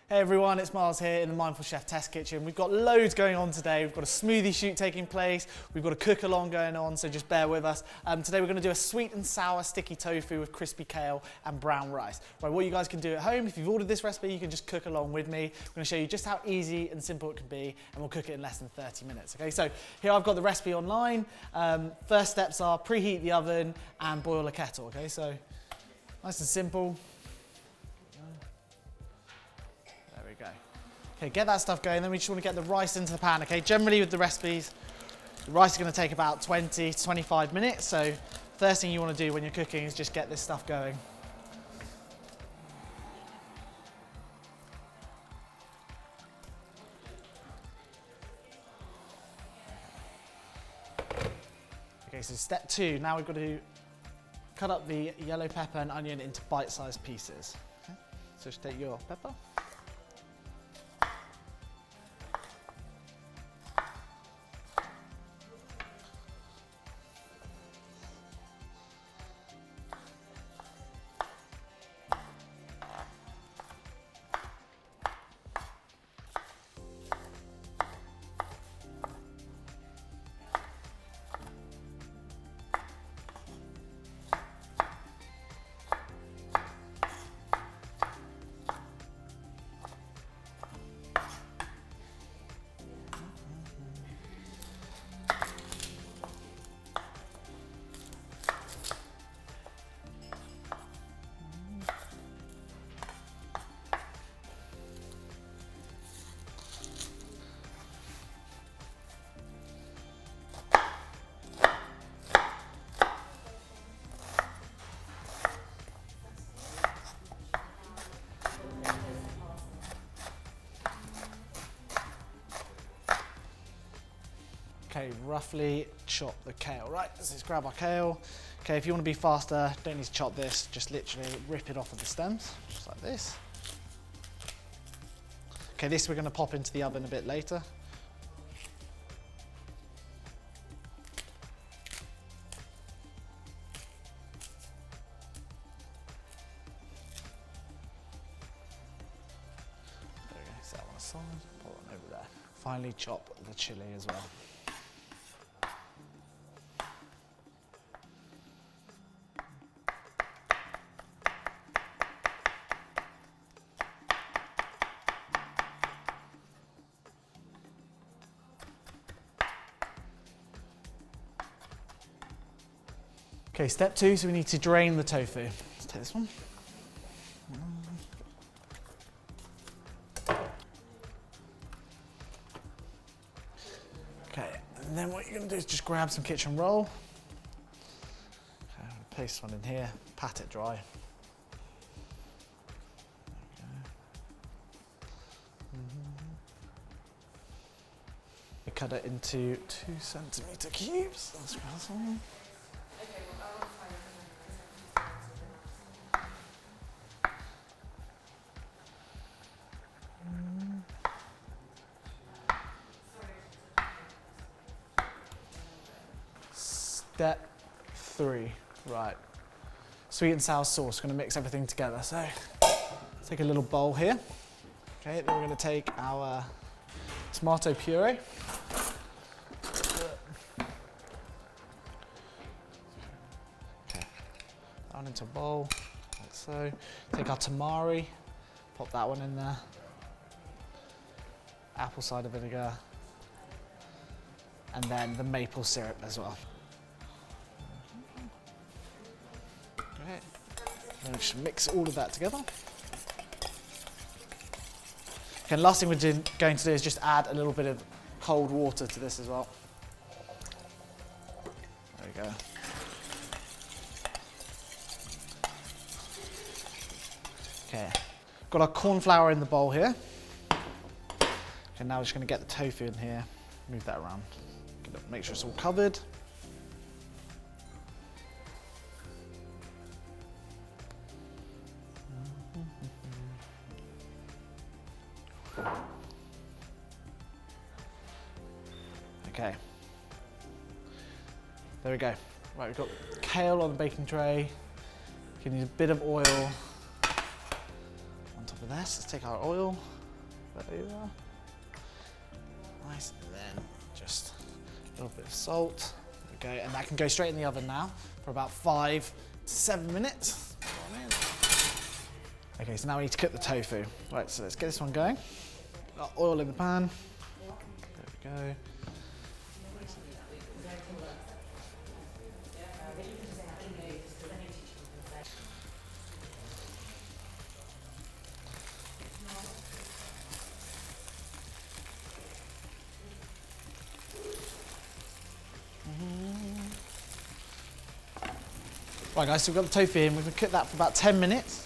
Hey everyone, it's Myles here in the Mindful Chef Test Kitchen. We've got loads going on today. We've got a smoothie shoot taking place. We've got a cook-along going on, so just bear with us. Today we're going to do a sweet and sour sticky tofu with crispy kale and brown rice. Right, what you guys can do at home, if you've ordered this recipe, you can just cook along with me. I'm going to show you just how easy and simple it can be, and we'll cook it in less than 30 minutes. Okay, so here I've got the recipe online. First steps are preheat the oven and boil a kettle. Okay, so nice and simple. Okay, get that stuff going, then we just want to get the rice into the pan, okay? Generally with the recipes, the rice is going to take about 20 to 25 minutes, so first thing you want to do when you're cooking is just get this stuff going. Okay, so step 2, now we've got to cut up the yellow pepper and onion into bite-sized pieces. Okay? So just take your pepper. Okay, roughly chop the kale. Right, let's grab our kale. Okay, if you want to be faster, don't need to chop this, just literally rip it off of the stems, just like this. Okay, this we're going to pop into the oven a bit later. There we go, set that one aside, put that over there. Finally chop the chilli as well. Okay, step 2, so we need to drain the tofu. Let's take this one. Okay, and then what you're going to do is just grab some kitchen roll. Okay, place one in here, pat it dry. Cut it into 2cm cubes. Let's grab this one. Step 3, right. Sweet and sour sauce, we're gonna mix everything together. So, take a little bowl here. Okay, then we're gonna take our tomato puree. Okay, that one into a bowl, like so. Take our tamari, pop that one in there. Apple cider vinegar. And then the maple syrup as well. Right. Then we just mix all of that together. Okay, and last thing we're going to do is just add a little bit of cold water to this as well. There we go. Okay, got our corn flour in the bowl here. Okay, now we're just going to get the tofu in here, move that around. Make sure it's all covered. Okay. There we go. Right, we've got kale on the baking tray. You can use a bit of oil on top of this. Let's take our oil. it over. Nice, and then just a little bit of salt. There we go, and that can go straight in the oven now for about 5 to 7 minutes. Okay, so now we need to cook the tofu. Right, so let's get this one going. Got oil in the pan. There we go. Right guys, so we've got the tofu in, we're going to cook that for about 10 minutes.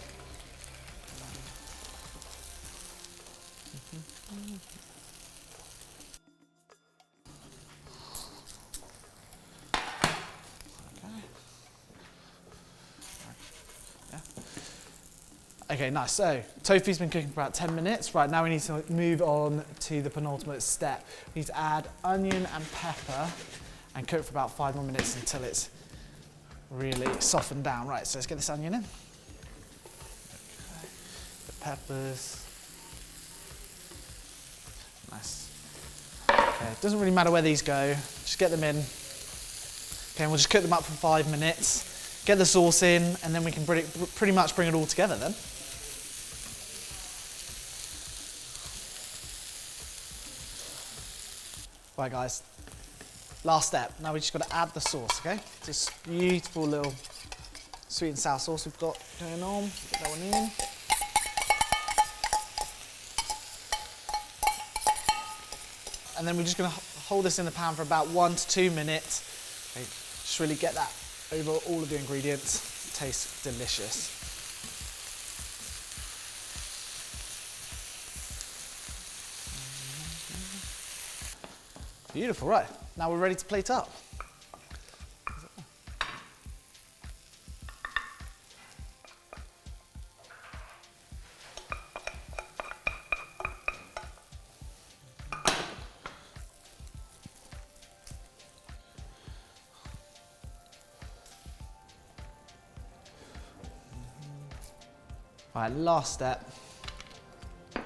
Okay, nice. So, tofu's been cooking for about 10 minutes. Right, now we need to move on to the penultimate step. We need to add onion and pepper and cook for about 5 more minutes until it's really softened down. Right, so let's get this onion in. Okay. The peppers. Nice. Okay, it doesn't really matter where these go, just get them in. Okay, and we'll just cook them up for 5 minutes, get the sauce in, and then we can pretty much bring it all together then. Right guys, last step. Now we just got to add the sauce, okay? This beautiful little sweet and sour sauce we've got going on. Put that one in. And then we're just going to hold this in the pan for about 1 to 2 minutes. Okay, just really get that over all of the ingredients. It tastes delicious. Beautiful, right. Now we're ready to plate up. Right, last step. A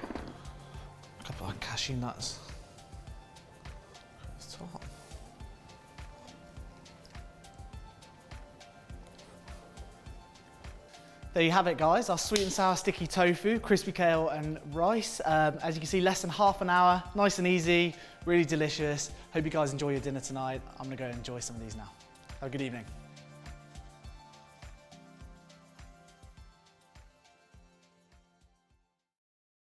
couple of cashew nuts. Top. There you have it guys, our sweet and sour sticky tofu, crispy kale and rice. As you can see, less than half an hour, nice and easy, really delicious. Hope you guys enjoy your dinner tonight. I'm gonna go enjoy some of these now. Have a good evening.